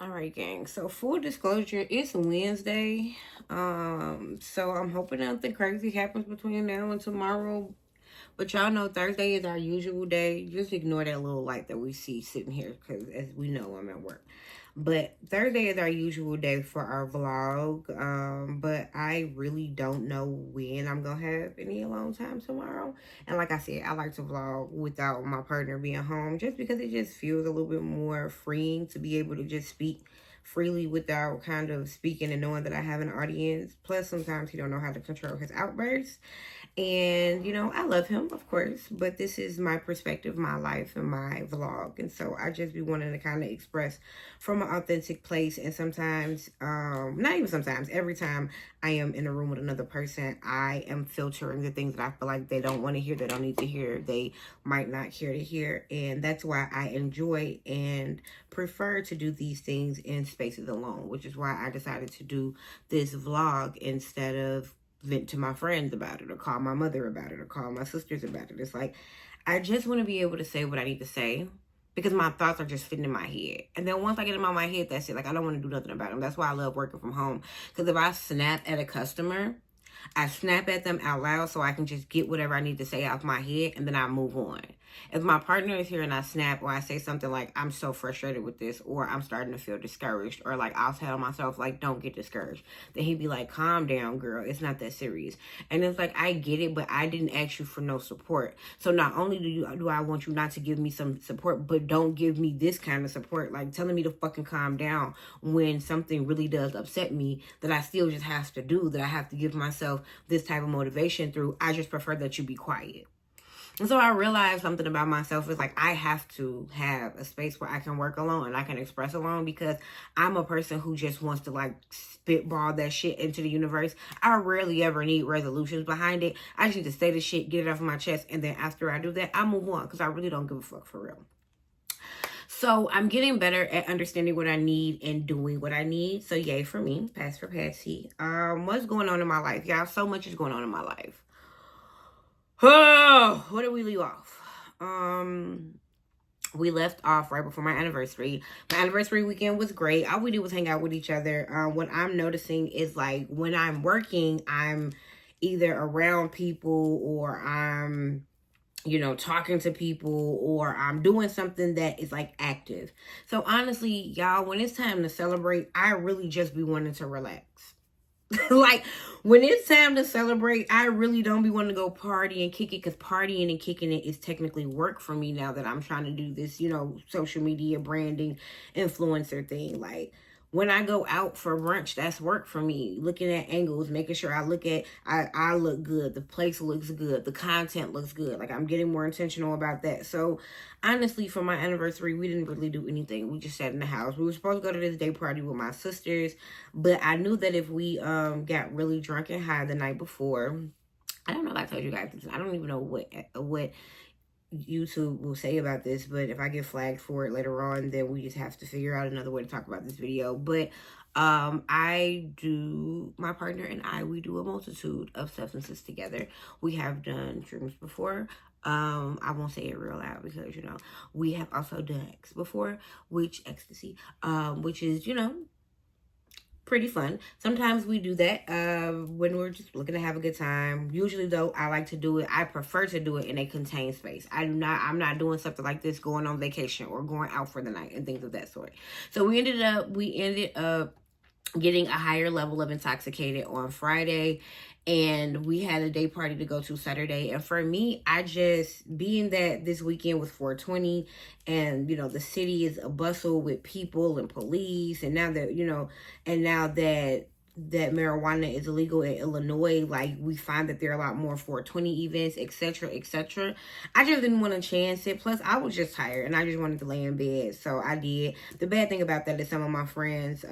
All right, gang. So full disclosure, it's Wednesday. So I'm hoping nothing crazy happens between now and tomorrow. But y'all know Thursday is our usual day. Just ignore that little light that we see sitting here, because as we know, I'm at work. But Thursday is our usual day for our vlog. But I really don't know when I'm gonna have any alone time tomorrow. And like I said, I like to vlog without my partner being home, just because it just feels a little bit more freeing to be able to just speak freely without kind of speaking and knowing that I have an audience. Plus, sometimes he don't know how to control his outbursts. And, I love him, of course, but this is my perspective, my life, and my vlog. And so I just be wanting to kind of express from an authentic place. And sometimes, not even sometimes, every time I am in a room with another person, I am filtering the things that I feel like they don't want to hear, they don't need to hear, they might not care to hear. And that's why I enjoy and prefer to do these things in spaces alone, which is why I decided to do this vlog instead of vent to my friends about it, or call my mother about it, or call my sisters about it. It's like, I just want to be able to say what I need to say, because my thoughts are just fitting in my head. And then once I get them out of my head, that's it. Like, I don't want to do nothing about them. That's why I love working from home. Because if I snap at a customer, I snap at them out loud so I can just get whatever I need to say off my head, and then I move on. If my partner is here and I snap, or I say something like, I'm so frustrated with this, or I'm starting to feel discouraged, or like I'll tell myself, like, don't get discouraged, then he'd be like, calm down, girl, it's not that serious. And it's like, I get it, but I didn't ask you for no support. So not only do I want you not to give me some support, but don't give me this kind of support, like telling me to fucking calm down when something really does upset me that I still just have to do, that I have to give myself this type of motivation through. I just prefer that you be quiet. And so I realized something about myself is like, I have to have a space where I can work alone and I can express alone, because I'm a person who just wants to like spitball that shit into the universe. I rarely ever need resolutions behind it. I just need to say the shit, get it off my chest, and then after I do that, I move on, because I really don't give a fuck, for real. So I'm getting better at understanding what I need and doing what I need. So yay for me. Pass for Patsy. What's going on in my life, y'all? So much is going on in my life. Oh, where did we leave off? We left off right before my anniversary. My anniversary weekend was great. All we did was hang out with each other. What I'm noticing is, like, when I'm working, I'm either around people, or I'm talking to people, or I'm doing something that is like active. So honestly, y'all, when it's time to celebrate, I really just be wanting to relax. Like, when it's time to celebrate, I really don't be wanting to go party and kick it, because partying and kicking it is technically work for me now that I'm trying to do this, social media branding influencer thing. Like, when I go out for brunch, that's work for me. Looking at angles, making sure I look good, the place looks good, the content looks good. Like, I'm getting more intentional about that. So honestly, for my anniversary, we didn't really do anything. We just sat in the house. We were supposed to go to this day party with my sisters, but I knew that if we got really drunk and high the night before, I don't know if I told you guys this. I don't even know what YouTube will say about this, but if I get flagged for it later on, then we just have to figure out another way to talk about this video. But my partner and we do a multitude of substances together. We have done shrooms before. I won't say it real loud, because we have also done X before, which ecstasy, which is pretty fun. Sometimes we do that when we're just looking to have a good time. Usually, though, I prefer to do it in a contained space. I'm not doing something like this going on vacation or going out for the night and things of that sort. So we ended up getting a higher level of intoxicated on Friday, and we had a day party to go to Saturday. And for me, I just, being that this weekend was 420, and the city is a bustle with people and police, and now that marijuana is illegal in Illinois, like, we find that there are a lot more 420 events, etc., etc. I just didn't want to chance it. Plus, I was just tired and I just wanted to lay in bed, so I did. The bad thing about that is some of my friends,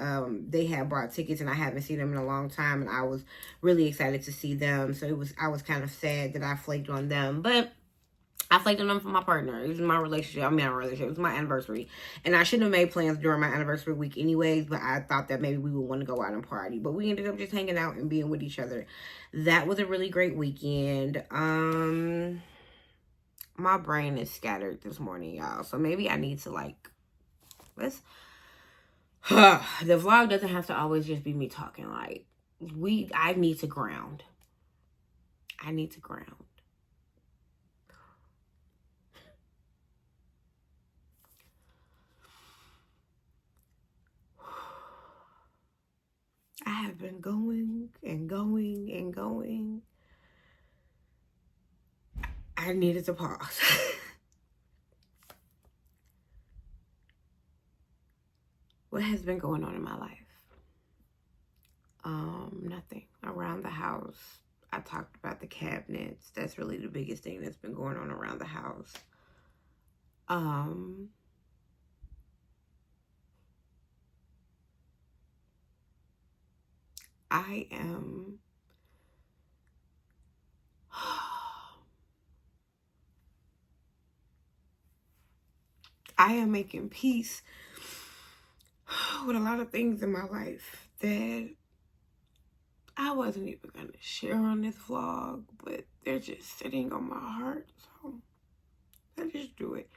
they had bought tickets and I haven't seen them in a long time, and I was really excited to see them. So I was kind of sad that I flaked on them, but I flaked on them for my partner. It was my relationship. I mean, our relationship. It was my anniversary. And I shouldn't have made plans during my anniversary week anyways, but I thought that maybe we would want to go out and party. But we ended up just hanging out and being with each other. That was a really great weekend. My brain is scattered this morning, y'all. So maybe I need to, like, let's The vlog doesn't have to always just be me talking. Like, I need to ground. I need to ground. I have been going and going and going. I needed to pause. What has been going on in my life? Nothing. Around the house, I talked about the cabinets. That's really the biggest thing that's been going on around the house. I am I am making peace with a lot of things in my life that I wasn't even going to share on this vlog, but they're just sitting on my heart, so I just do it.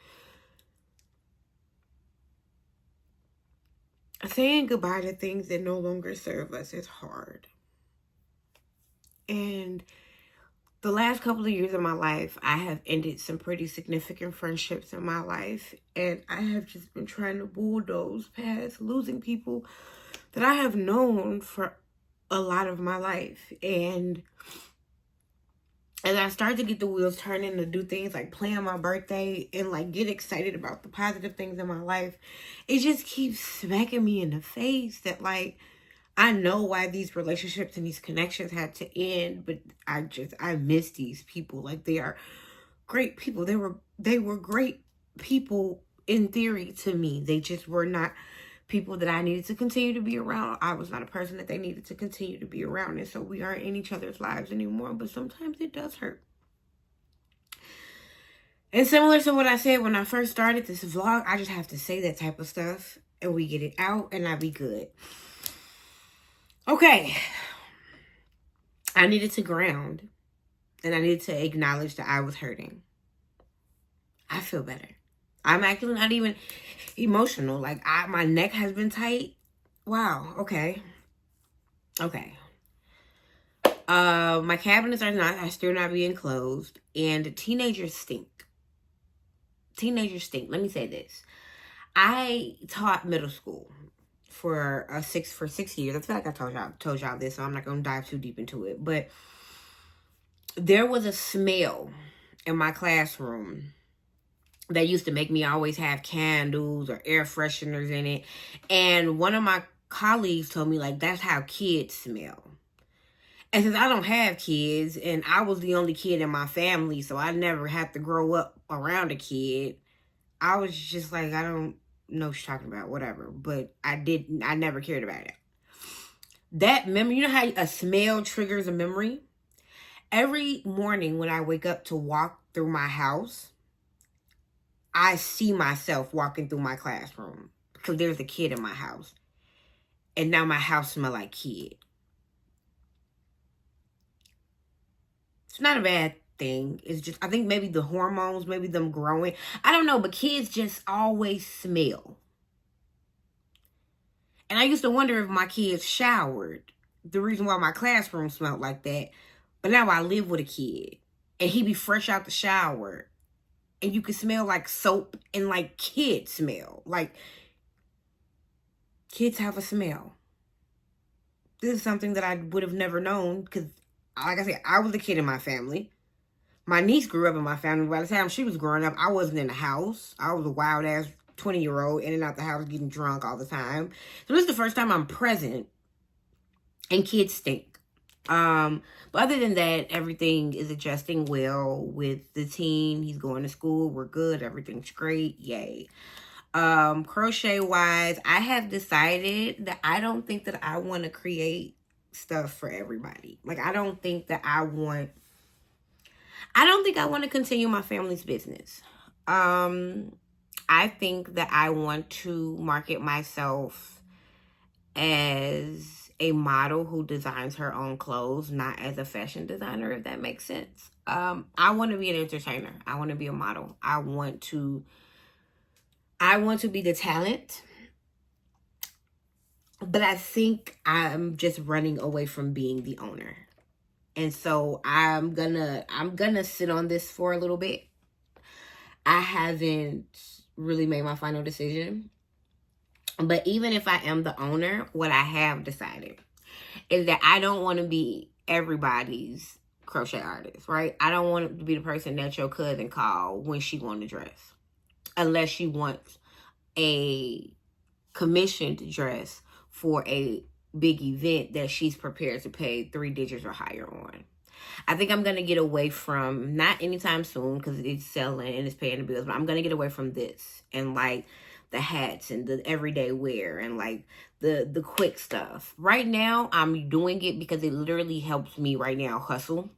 Saying goodbye to things that no longer serve us is hard. And the last couple of years of my life, I have ended some pretty significant friendships in my life. And I have just been trying to bulldoze past losing people that I have known for a lot of my life. And as I start to get the wheels turning to do things like plan my birthday and like get excited about the positive things in my life, it just keeps smacking me in the face that like, I know why these relationships and these connections had to end, but I miss these people. Like, they are great people. They were great people in theory to me. They just were not people that I needed to continue to be around. I was not a person that they needed to continue to be around. And so we aren't in each other's lives anymore, but sometimes it does hurt. And similar to what I said when I first started this vlog, I just have to say that type of stuff and we get it out and I be good. Okay. I needed to ground and I needed to acknowledge that I was hurting. I feel better. I'm actually not even emotional. Like, my neck has been tight. Wow. Okay. My cabinets are still not being closed, and teenagers stink. Let me say this. I taught middle school for 6 years. I feel like I told y'all this, so I'm not gonna dive too deep into it. But there was a smell in my classroom that used to make me always have candles or air fresheners in it. And one of my colleagues told me, like, that's how kids smell. And since I don't have kids and I was the only kid in my family, so I never had to grow up around a kid, I was just like, I don't know what you're talking about, whatever. But I never cared about it. That memory, you know how a smell triggers a memory? Every morning when I wake up to walk through my house, I see myself walking through my classroom because there's a kid in my house. And now my house smells like kid. It's not a bad thing. It's just, I think maybe the hormones, maybe them growing. I don't know, but kids just always smell. And I used to wonder if my kids showered. The reason why my classroom smelled like that. But now I live with a kid. And he be fresh out the shower. And you can smell like soap and like kid smell. Like, kids have a smell. This is something that I would have never known because, like I said, I was a kid in my family. My niece grew up in my family. By the time she was growing up, I wasn't in the house. I was a wild-ass 20-year-old in and out the house getting drunk all the time. So this is the first time I'm present and kids stink. But other than that, everything is adjusting well with the team. He's going to school. We're good. Everything's great. Yay. Crochet wise, I have decided that I don't think that I want to create stuff for everybody. Like, I don't think I want to continue my family's business. I think that I want to market myself as a model who designs her own clothes, not as a fashion designer, if that makes sense. I want to be an entertainer. I want to be a model. I want to be the talent But I think I'm just running away from being the owner. And so I'm gonna sit on this for a little bit. I haven't really made my final decision. But even if I am the owner, what I have decided is that I don't want to be everybody's crochet artist, right? I don't want to be the person that your cousin call when she want a dress. Unless she wants a commissioned dress for a big event that she's prepared to pay 3 digits or higher on. I think I'm going to get away from, not anytime soon because it's selling and it's paying the bills, but I'm going to get away from this and like the hats and the everyday wear and like the quick stuff. Right now, I'm doing it because it literally helps me right now hustle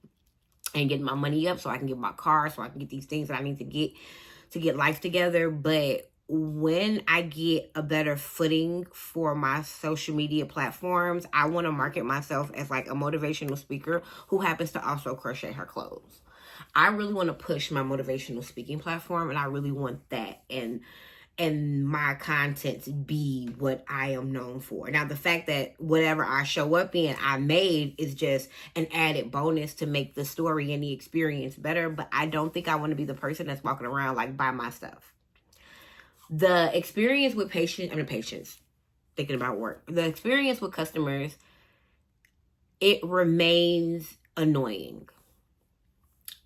and get my money up so I can get my car, so I can get these things that I need to get life together. But when I get a better footing for my social media platforms, I want to market myself as like a motivational speaker who happens to also crochet her clothes. I really want to push my motivational speaking platform, and I really want that and my content to be what I am known for. Now, the fact that whatever I show up in, I made is just an added bonus to make the story and the experience better. But I don't think I want to be the person that's walking around like by my stuff. The experience with patients, thinking about work. The experience with customers, it remains annoying.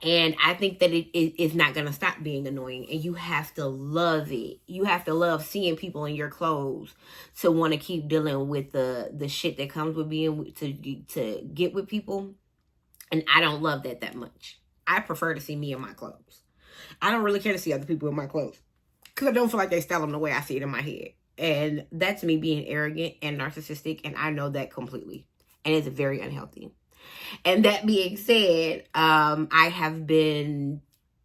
And I think that it is not going to stop being annoying. And you have to love it. You have to love seeing people in your clothes to want to keep dealing with the shit that comes with being to get with people. And I don't love that much. I prefer to see me in my clothes. I don't really care to see other people in my clothes because I don't feel like they style them the way I see it in my head. And that's me being arrogant and narcissistic. And I know that completely. And it's very unhealthy. And that being said, I have been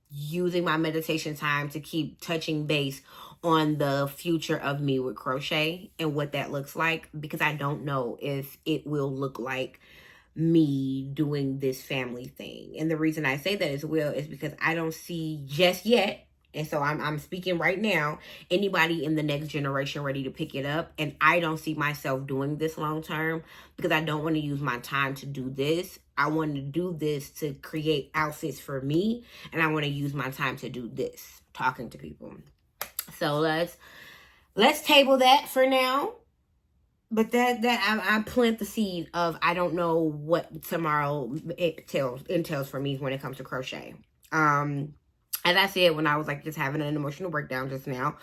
using my meditation time to keep touching base on the future of me with crochet and what that looks like, because I don't know if it will look like me doing this family thing. And the reason I say that as well is because I don't see just yet, and so I'm speaking right now, anybody in the next generation ready to pick it up. And I don't see myself doing this long term because I don't want to use my time to do this. I want to do this to create outfits for me. And I want to use my time to do this, talking to people. So let's table that for now. But that I plant the seed of I don't know what tomorrow entails for me when it comes to crochet. As I said, when I was like just having an emotional breakdown just now,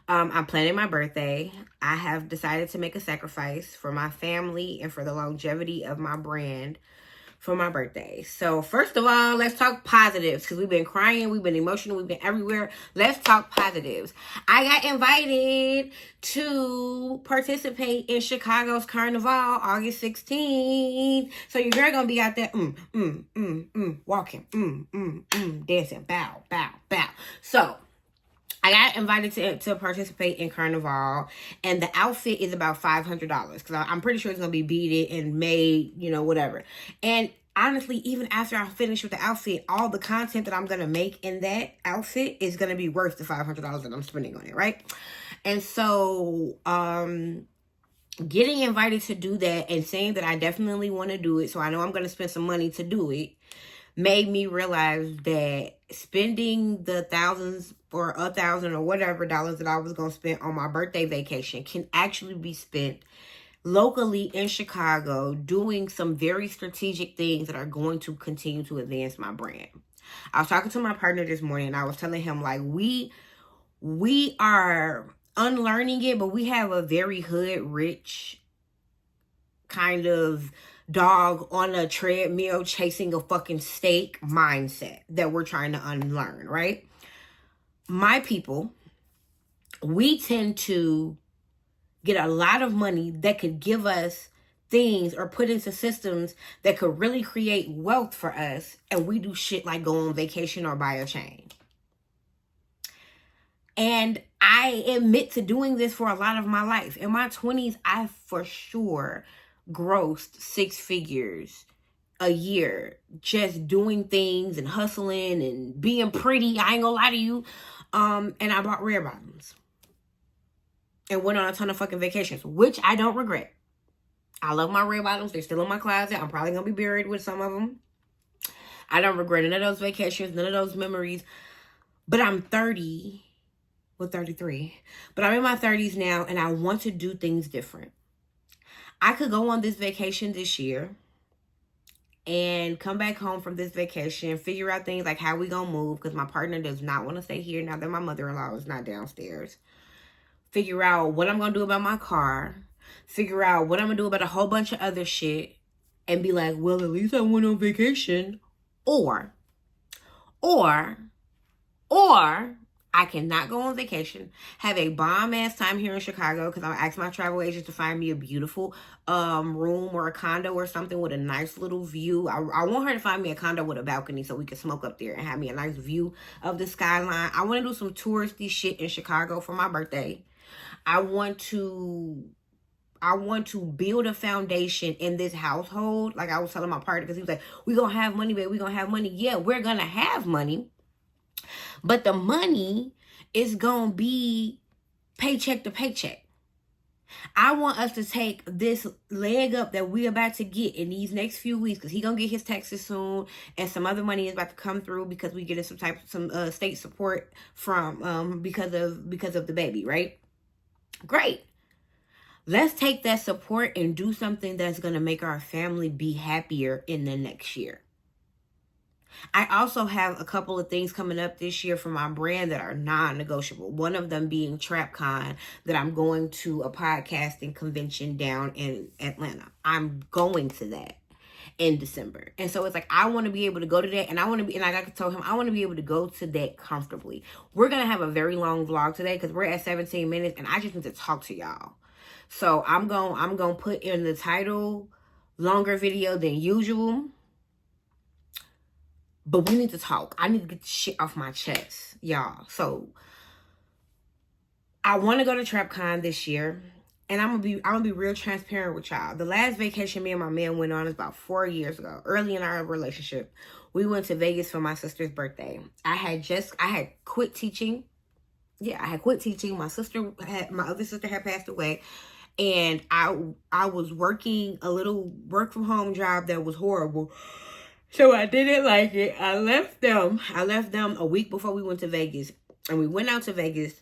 I'm planning my birthday. I have decided to make a sacrifice for my family and for the longevity of my brand for my birthday. So first of all, let's talk positives because we've been crying, we've been emotional, we've been everywhere. Let's talk positives. I got invited to participate in Chicago's Carnival August 16th. So your girl gonna be out there, walking, dancing, bow, bow, bow. So I got invited to participate in Carnival, and the outfit is about $500 because I'm pretty sure it's going to be beaded and made, whatever. And honestly, even after I finish with the outfit, all the content that I'm going to make in that outfit is going to be worth the $500 that I'm spending on it, right? And so, getting invited to do that and saying that I definitely want to do it, so I know I'm going to spend some money to do it, made me realize that spending the thousands or $1,000 or whatever dollars that I was going to spend on my birthday vacation can actually be spent locally in Chicago doing some very strategic things that are going to continue to advance my brand. I was talking to my partner this morning and I was telling him like we are unlearning it, but we have a very hood rich kind of dog on a treadmill chasing a fucking steak mindset that we're trying to unlearn, right? My people, we tend to get a lot of money that could give us things or put into systems that could really create wealth for us, and we do shit like go on vacation or buy a chain. And I admit to doing this for a lot of my life. In my 20s, I for sure grossed 6 figures a year just doing things and hustling and being pretty. I ain't gonna lie to you. And I bought rare bottoms and went on a ton of fucking vacations, which I don't regret. I love my red bottoms. They're still in my closet. I'm probably going to be buried with some of them. I don't regret none of those vacations, none of those memories. But I'm 30, well, 33. But I'm in my 30s now, and I want to do things different. I could go on this vacation this year and come back home from this vacation, figure out things like how we gonna move, because my partner does not want to stay here now that my mother-in-law is not downstairs. Figure out what I'm gonna do about my car. Figure out what I'm gonna do about a whole bunch of other shit. And be like, well, at least I went on vacation. Or I cannot go on vacation, have a bomb-ass time here in Chicago, because I'm asking my travel agent to find me a beautiful room or a condo or something with a nice little view. I want her to find me a condo with a balcony so we can smoke up there and have me a nice view of the skyline. I want to do some touristy shit in Chicago for my birthday. I want to build a foundation in this household. Like I was telling my partner, because he was like, we gonna have money, babe. We gonna have money. Yeah, we're gonna have money. But the money is gonna be paycheck to paycheck. I want us to take this leg up that we're about to get in these next few weeks, because he gonna get his taxes soon, and some other money is about to come through because we get some state support from because of the baby, right? Great. Let's take that support and do something that's going to make our family be happier in the next year. I also have a couple of things coming up this year for my brand that are non-negotiable. One of them being TrapCon, that I'm going to a podcasting convention down in Atlanta. I'm going to that in December. And so it's like, I want to be able to go to that, and like I told him, I want to be able to go to that comfortably. We're going to have a very long vlog today because we're at 17 minutes and I just need to talk to y'all. So I'm going to put in the title, longer video than usual. But we need to talk. I need to get the shit off my chest, y'all. So I want to go to TrapCon this year. And I'm gonna be real transparent with y'all. The last vacation me and my man went on is about 4 years ago, early in our relationship. We went to Vegas for my sister's birthday. I had quit teaching. Yeah, I had quit teaching. My other sister had passed away. And I was working a little work from home job that was horrible. So I didn't like it. I left them a week before we went to Vegas. And we went out to Vegas.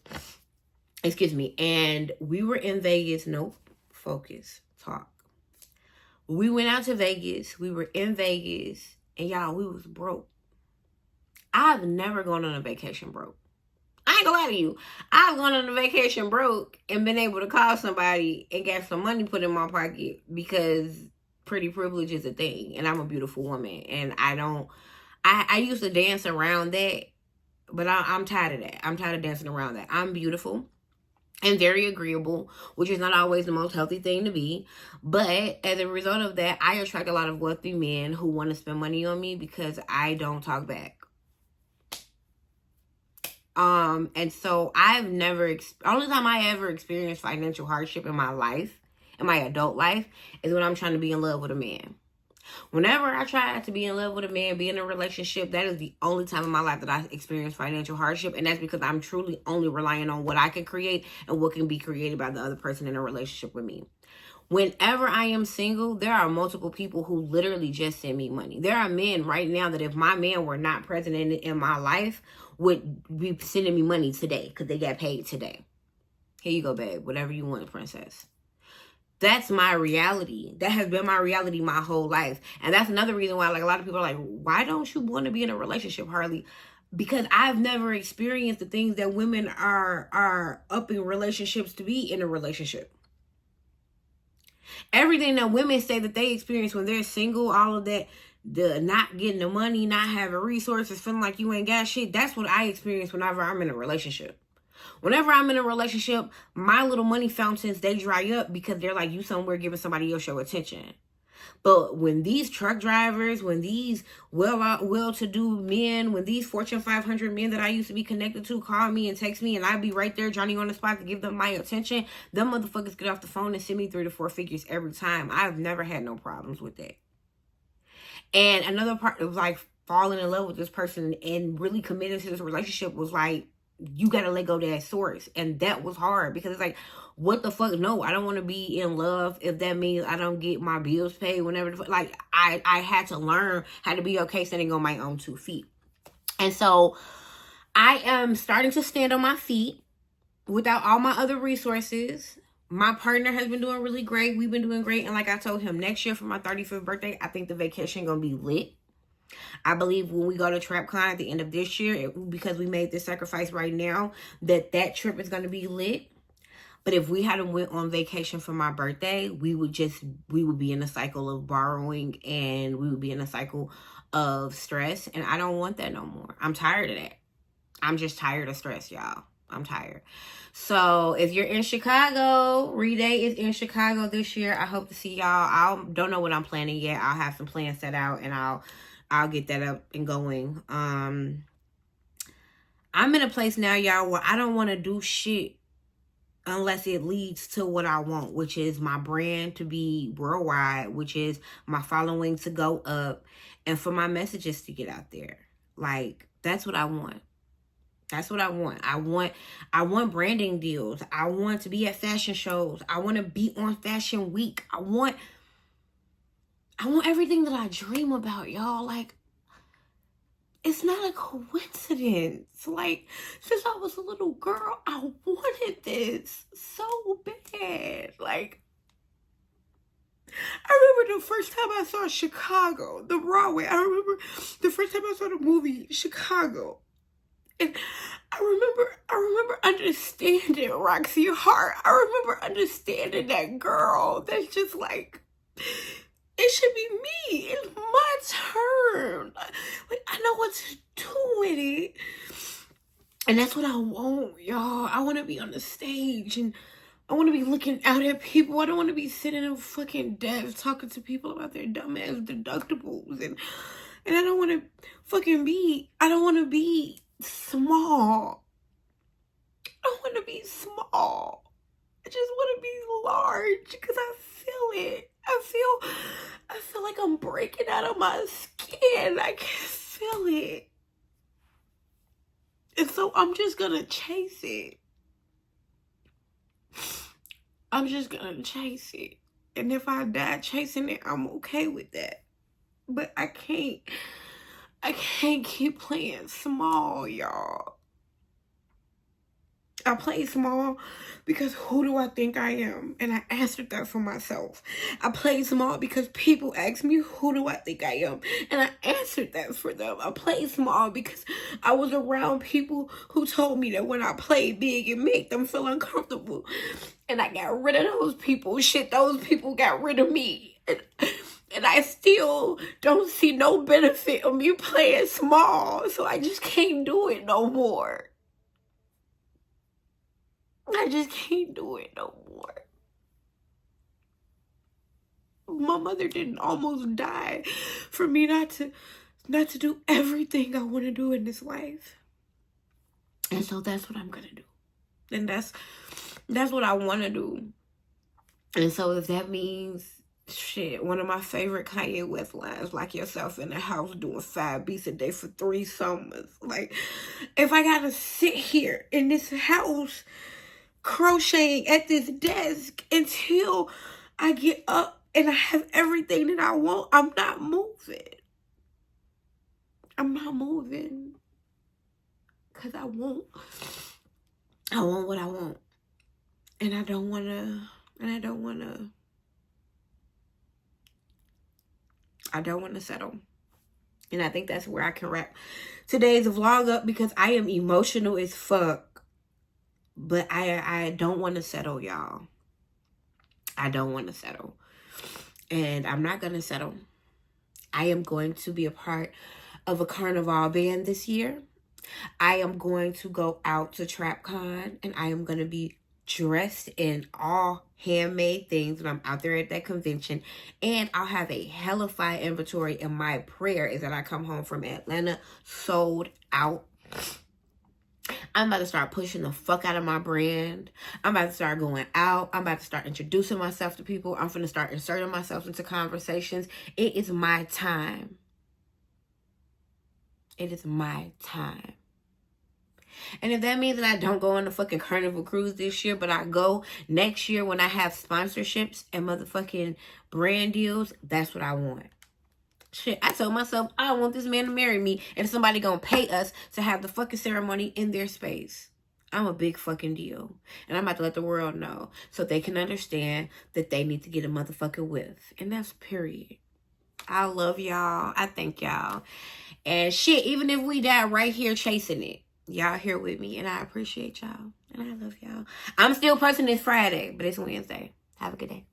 Excuse me. And we were in Vegas. Nope. Focus. Talk. We went out to Vegas. We were in Vegas. And y'all, we was broke. I've never gone on a vacation broke. I ain't gonna lie to you. I've gone on a vacation broke and been able to call somebody and get some money put in my pocket because pretty privilege is a thing. And I'm a beautiful woman. And I used to dance around that, but I'm tired of that. I'm tired of dancing around that. I'm beautiful and very agreeable, which is not always the most healthy thing to be. But as a result of that, I attract a lot of wealthy men who want to spend money on me because I don't talk back. And so only time I ever experienced financial hardship in my life, in my adult life, is when I'm trying to be in love with a man. Whenever I try to be in love with a man, be in a relationship, that is the only time in my life that I experience financial hardship. And that's because I'm truly only relying on what I can create and what can be created by the other person in a relationship with me. Whenever I am single, there are multiple people who literally just send me money. There are men right now that if my man were not present in my life, would be sending me money today because they got paid today. Here you go, babe. Whatever you want, princess. That's my reality. That has been my reality my whole life. And that's another reason why, like, a lot of people are like, why don't you want to be in a relationship, Harley? Because I've never experienced the things that women are up in relationships to be in a relationship. Everything that women say that they experience when they're single, all of that, the not getting the money, not having resources, feeling like you ain't got shit, that's what I experience whenever I'm in a relationship. Whenever I'm in a relationship, my little money fountains, they dry up because they're like, you somewhere giving somebody else your attention. But when these truck drivers, when these well-to-do men, when these Fortune 500 men that I used to be connected to call me and text me and I'd be right there, Johnny on the spot, to give them my attention, them motherfuckers get off the phone and send me 3 to 4 figures every time. I've never had no problems with that. And another part of like falling in love with this person and really committing to this relationship was like you gotta let go of that source. And that was hard because it's like, what the fuck? No, I don't want to be in love if that means I don't get my bills paid whenever. Like, I had to learn how to be okay standing on my own 2 feet. And so I am starting to stand on my feet without all my other resources. My partner has been doing really great. We've been doing great. And like I told him, next year for my 35th birthday, I think the vacation gonna be lit. I believe when we go to TrapCon at the end of this year, because we made this sacrifice right now, that trip is going to be lit. But if we hadn't went on vacation for my birthday, we would be in a cycle of borrowing, and we would be in a cycle of stress. And I don't want that no more. I'm tired of that. I'm just tired of stress, y'all. I'm tired. So if you're in Chicago, Re-Day is in Chicago this year. I hope to see y'all. I don't know what I'm planning yet. I'll have some plans set out, and I'll get that up and going. I'm in a place now, y'all, where I don't want to do shit unless it leads to what I want, which is my brand to be worldwide, which is my following to go up, and for my messages to get out there. Like, that's what I want. That's what I want. I want branding deals. I want to be at fashion shows. I want to be on Fashion Week. I want everything that I dream about, y'all. Like, it's not a coincidence. Like, since I was a little girl, I wanted this so bad. Like, I remember the first time I saw Chicago, the Broadway. I remember the first time I saw the movie Chicago. And I remember understanding Roxy Hart. I remember understanding that girl that's just like, it should be me. It's my turn. Like, I know what to do with it. And that's what I want, y'all. I want to be on the stage, and I want to be looking out at people. I don't want to be sitting in a fucking desk talking to people about their dumbass deductibles. And I don't want to I don't want to be small. I don't want to be small. I just want to be large because I feel it. I feel like I'm breaking out of my skin. I can feel it. And so I'm just gonna chase it. I'm just gonna chase it. And if I die chasing it, I'm okay with that. But I can't keep playing small, y'all. I play small because who do I think I am? And I answered that for myself. I play small because people ask me, who do I think I am? And I answered that for them. I play small because I was around people who told me that when I play big, it made them feel uncomfortable. And I got rid of those people. Shit, those people got rid of me. And I still don't see no benefit of me playing small. So I just can't do it no more. I just can't do it no more. My mother didn't almost die for me not to do everything I want to do in this life. And so that's what I'm gonna do. And that's what I want to do. And so if that means shit, one of my favorite Kanye West lines, lock yourself in the house doing 5 beats a day for 3 summers. Like, if I gotta sit here in this house crocheting at this desk until I get up and I have everything that I want, I'm not moving. I'm not moving. Because I want what I want. And I don't want to settle. And I think that's where I can wrap today's vlog up, because I am emotional as fuck. But I don't want to settle, y'all. I don't want to settle. And I'm not going to settle. I am going to be a part of a carnival band this year. I am going to go out to TrapCon, and I am going to be dressed in all handmade things when I'm out there at that convention. And I'll have a hella fire inventory, and my prayer is that I come home from Atlanta sold out. I'm about to start pushing the fuck out of my brand. I'm about to start going out. I'm about to start introducing myself to people. I'm going to start inserting myself into conversations. It is my time. It is my time. And if that means that I don't go on the fucking Carnival cruise this year, but I go next year when I have sponsorships and motherfucking brand deals, that's what I want. Shit, I told myself I want this man to marry me, and somebody gonna pay us to have the fucking ceremony in their space. I'm a big fucking deal. And I'm about to let the world know so they can understand that they need to get a motherfucking whiff. And that's period. I love y'all. I thank y'all. And shit, even if we die right here chasing it, y'all here with me. And I appreciate y'all. And I love y'all. I'm still posting this Friday, but it's Wednesday. Have a good day.